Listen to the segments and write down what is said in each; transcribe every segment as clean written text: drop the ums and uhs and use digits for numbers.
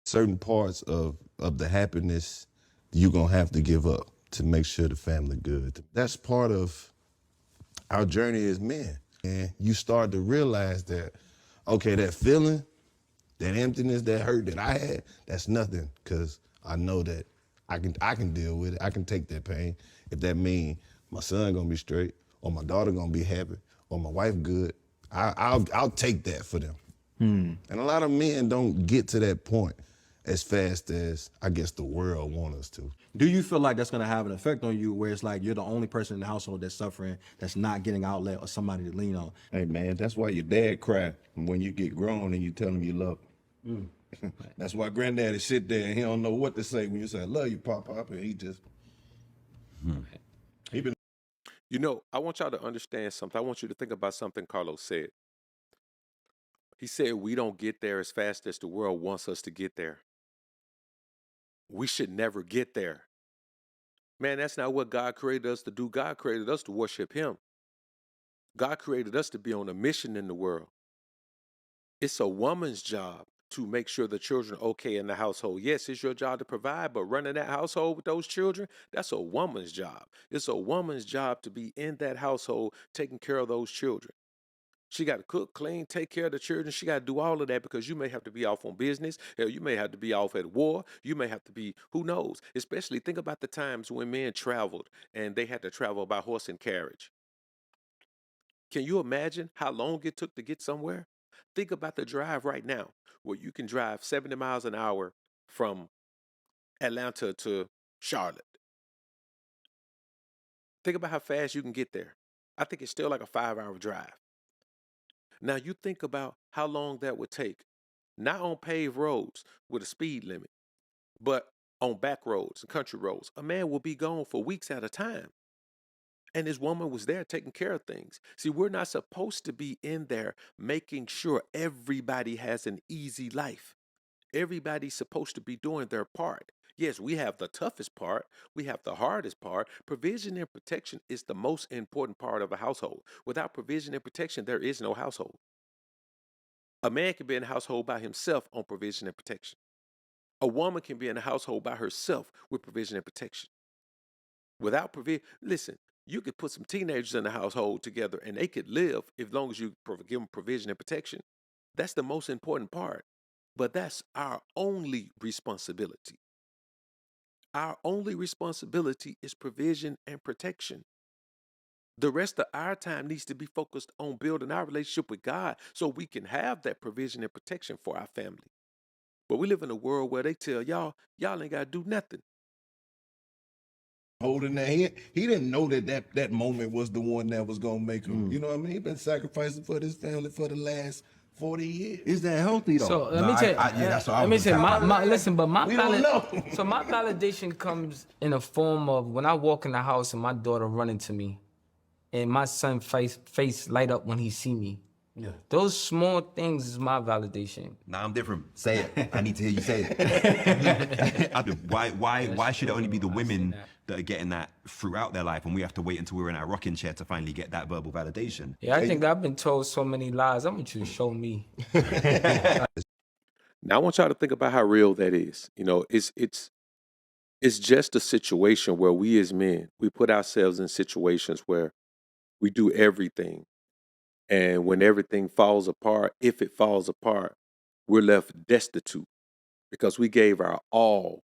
certain parts of the happiness you're gonna have to give up to make sure the family good. That's part of our journey as men. And you start to realize that, okay, that feeling, that emptiness, that hurt that I had, that's nothing, because I know that I can deal with it. I can take that pain. If that means my son gonna be straight, or my daughter gonna be happy, or my wife good, I'll take that for them. And a lot of men don't get to that point as fast as I guess the world wants us to. Do you feel like that's gonna have an effect on you where it's like you're the only person in the household that's suffering, that's not getting outlet or somebody to lean on? Hey man, that's why your dad cry when you get grown and you tell him you love him. That's why granddaddy sit there and he don't know what to say when you say, I love you, Pop, and he just, he been. You know, I want y'all to understand something. I want you to think about something Karlous said. He said we don't get there as fast as the world wants us to get there. We should never get there. Man, that's not what God created us to do. God created us to worship him. God created us to be on a mission in the world. It's a woman's job to make sure the children are okay in the household. Yes, it's your job to provide, but running that household with those children, that's a woman's job. It's a woman's job to be in that household taking care of those children. She got to cook, clean, take care of the children. She got to do all of that because you may have to be off on business. Hell, you may have to be off at war. You may have to be, who knows? Especially think about the times when men traveled and they had to travel by horse and carriage. Can you imagine how long it took to get somewhere? Think about the drive right now where you can drive 70 miles an hour from Atlanta to Charlotte. Think about how fast you can get there. I think it's still like a 5-hour drive. Now you think about how long that would take, not on paved roads with a speed limit, but on back roads and country roads. A man will be gone for weeks at a time. And his woman was there taking care of things. See, we're not supposed to be in there making sure everybody has an easy life. Everybody's supposed to be doing their part. Yes, we have the toughest part. We have the hardest part. Provision and protection is the most important part of a household. Without provision and protection, there is no household. A man can be in a household by himself on provision and protection. A woman can be in a household by herself with provision and protection. Without provision, listen, you could put some teenagers in a household together and they could live as long as you give them provision and protection. That's the most important part. But that's our only responsibility. Our only responsibility is provision and protection. The rest of our time needs to be focused on building our relationship with God so we can have that provision and protection for our family. But we live in a world where they tell y'all ain't got to do nothing. Holding that, he didn't know that moment was the one that was gonna make him. You know what I mean? He been sacrificing for this family for the last 40 years. Is that healthy though? So let me tell you, let me say, listen, but my validation comes in the form of when I walk in the house and my daughter running to me, and my son face light up when he see me. Yeah. Those small things is my validation. Nah, I'm different. Say it. I need to hear you say it. Why should it only be the women that are getting that throughout their life and we have to wait until we're in our rocking chair to finally get that verbal validation? Yeah, I think I've been told so many lies. I want you to show me. Now I want y'all to think about how real that is. You know, it's just a situation where we as men, we put ourselves in situations where we do everything. And when everything falls apart, if it falls apart, we're left destitute because we gave our all.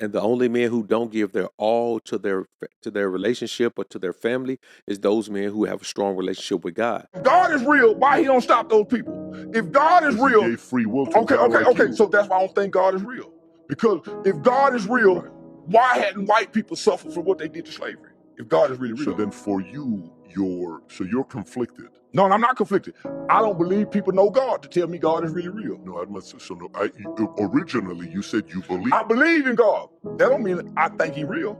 And the only men who don't give their all to their relationship or to their family is those men who have a strong relationship with God. If God is real, why he don't stop those people? If God is real, he gave free will to okay. So that's why I don't think God is real. Because if God is real, why hadn't white people suffered for what they did to slavery? If God is really real. So then for you, you're conflicted. No, I'm not conflicted. I don't believe people know God to tell me God is really real. No, originally you said you believe. I believe in God. That don't mean I think he's real.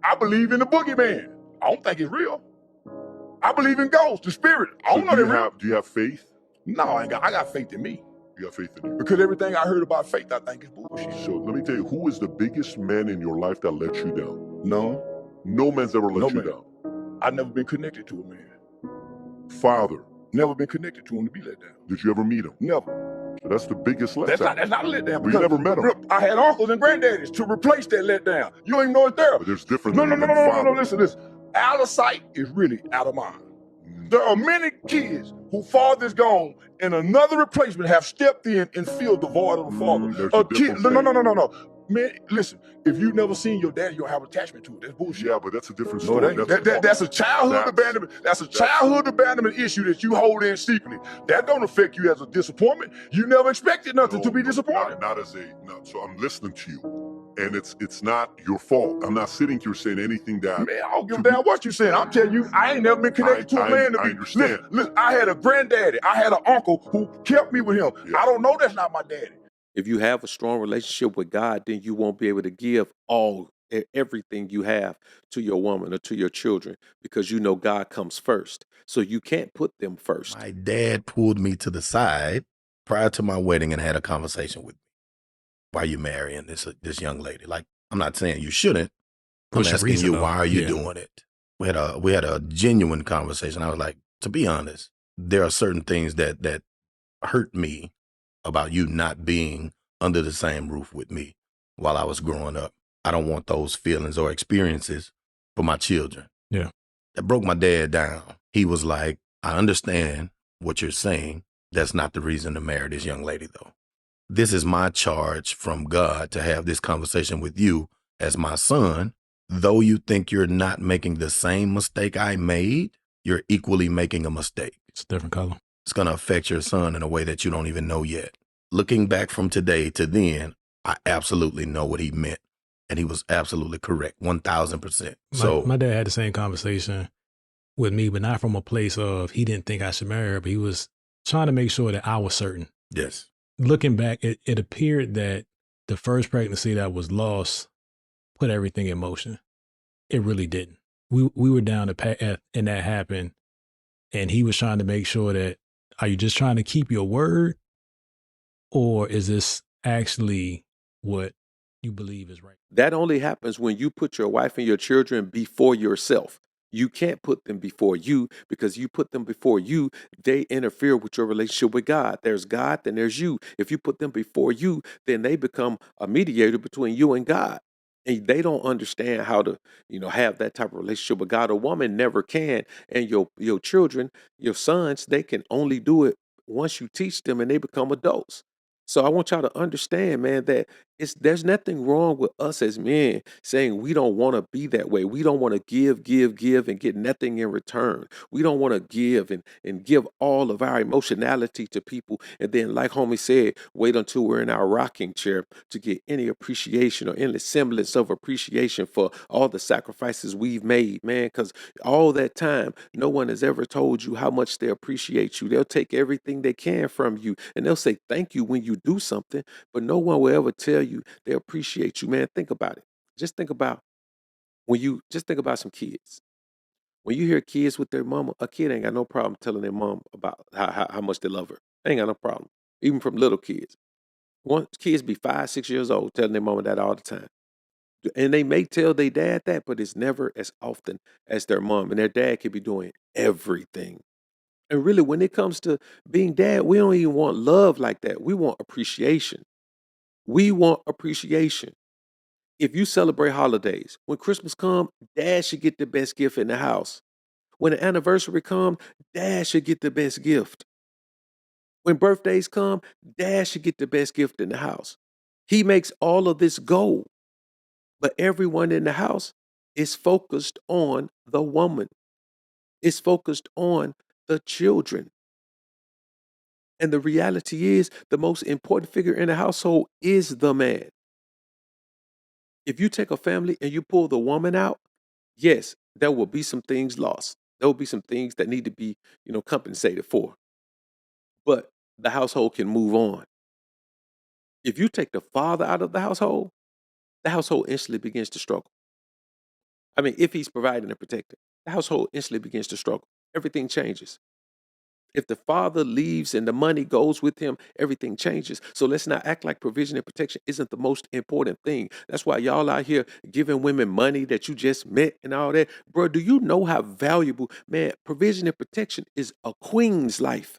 I believe in the boogeyman. I don't think he's real. I believe in ghosts, the spirit. I don't know they're real. Do you have faith? No, I got faith in me. You got faith in you. Because everything I heard about faith, I think is bullshit. So let me tell you, who is the biggest man in your life that let you down? No. No man's ever let you down. I've never been connected to a man. Father. Never been connected to him to be let down. Did you ever meet him? Never. That's the biggest letdown. That's not a letdown. We never met him. I had uncles and granddaddies to replace that letdown. You don't even know it's there. But there's different No, than father. listen. Out of sight is really out of mind. There are many kids whose father is gone and another replacement have stepped in and filled the void of the father. There's A a kid, difference no. Man, listen, if you never seen your daddy, you don't have attachment to it. That's bullshit. Yeah, but that's a different No, story. that's a childhood abandonment. That's a childhood abandonment issue that you hold in secretly. That don't affect you as a disappointment. You never expected nothing to be disappointed. Not as a no. So I'm listening to you, and it's not your fault. I'm not sitting here saying anything that. Man, I don't give a damn what you saying. I'm telling you, I ain't never been connected to a man to be. I understand. Listen, I had a granddaddy. I had an uncle who kept me with him. Yeah. I don't know that's not my daddy. If you have a strong relationship with God, then you won't be able to give everything you have to your woman or to your children because you know God comes first. So you can't put them first. My dad pulled me to the side prior to my wedding and had a conversation with me. Why are you marrying this young lady? Like, I'm not saying you shouldn't. I'm asking you, why are you doing it? We had a genuine conversation. I was like, to be honest, there are certain things that hurt me about you not being under the same roof with me while I was growing up. I don't want those feelings or experiences for my children. Yeah. That broke my dad down. He was like, I understand what you're saying. That's not the reason to marry this young lady, though. This is my charge from God to have this conversation with you as my son. Though you think you're not making the same mistake I made, you're equally making a mistake. It's a different color. It's going to affect your son in a way that you don't even know yet. Looking back from today to then, I absolutely know what he meant. And he was absolutely correct, 1,000%. So my dad had the same conversation with me, but not from a place of he didn't think I should marry her, but he was trying to make sure that I was certain. yes, Looking back, it appeared that the first pregnancy that was lost put everything in motion. It really didn't. We were down the path and that happened. And he was trying to make sure that, are you just trying to keep your word? Or is this actually what you believe is right? That only happens when you put your wife and your children before yourself. You can't put them before you because you put them before you, they interfere with your relationship with God. There's God, then there's you. If you put them before you, then they become a mediator between you and God. And they don't understand how to, have that type of relationship with God. A woman never can. And your children, your sons, they can only do it once you teach them and they become adults. So I want y'all to understand, man, that there's nothing wrong with us as men saying we don't want to be that way. We don't want to give, and get nothing in return. We don't want to give and give all of our emotionality to people. And then, like homie said, wait until we're in our rocking chair to get any appreciation or any semblance of appreciation for all the sacrifices we've made, man. Because all that time, no one has ever told you how much they appreciate you. They'll take everything they can from you and they'll say thank you when you do something, but no one will ever tell you they appreciate you, man. Think about it. Just think about some kids. When you hear kids with their mama, a kid ain't got no problem telling their mom about how much they love her. They ain't got no problem. Even from little kids. Kids be 5, 6 years old telling their mama that all the time. And they may tell their dad that, but it's never as often as their mom. And their dad could be doing everything. And really, when it comes to being dad, we don't even want love like that. We want appreciation. We want appreciation. If you celebrate holidays, when Christmas comes, dad should get the best gift in the house. When the anniversary comes, dad should get the best gift. When birthdays come, dad should get the best gift in the house. He makes all of this go. But everyone in the house is focused on the woman. It's focused on the children. And the reality is the most important figure in the household is the man. If you take a family and you pull the woman out, yes, there will be some things lost. There will be some things that need to be, compensated for. But the household can move on. If you take the father out of the household instantly begins to struggle. I mean, if he's providing and protecting, the household instantly begins to struggle. Everything changes. If the father leaves and the money goes with him, everything changes. So let's not act like provision and protection isn't the most important thing. That's why y'all out here giving women money that you just met and all that. Bro, do you know how valuable, man, provision and protection is a queen's life?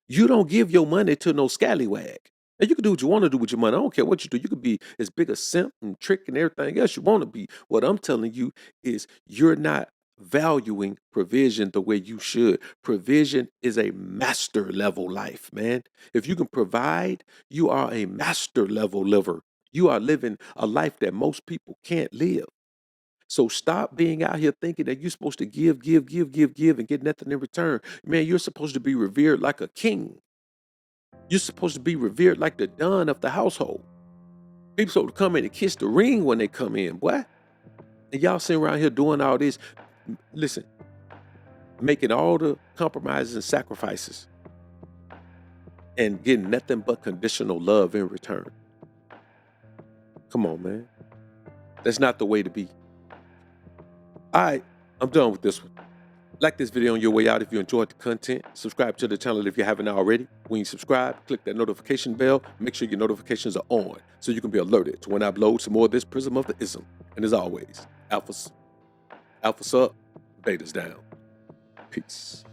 You don't give your money to no scallywag. And you can do what you want to do with your money. I don't care what you do. You could be as big a simp and trick and everything else you want to be. What I'm telling you is you're not valuing provision the way you should. Provision is a master level life, man. If you can provide, you are a master level liver. You are living a life that most people can't live. So stop being out here thinking that you're supposed to give, and get nothing in return. Man, you're supposed to be revered like a king. You're supposed to be revered like the Don of the household. People supposed to come in and kiss the ring when they come in, boy. And y'all sitting around here doing all this. Listen, making all the compromises and sacrifices and getting nothing but conditional love in return. Come on, man. That's not the way to be. All right, I'm done with this one. Like this video on your way out if you enjoyed the content. Subscribe to the channel if you haven't already. When you subscribe, click that notification bell. Make sure your notifications are on so you can be alerted to when I upload some more of this Prism of the Ism. And as always, Alpha's up, Beta's down. Peace.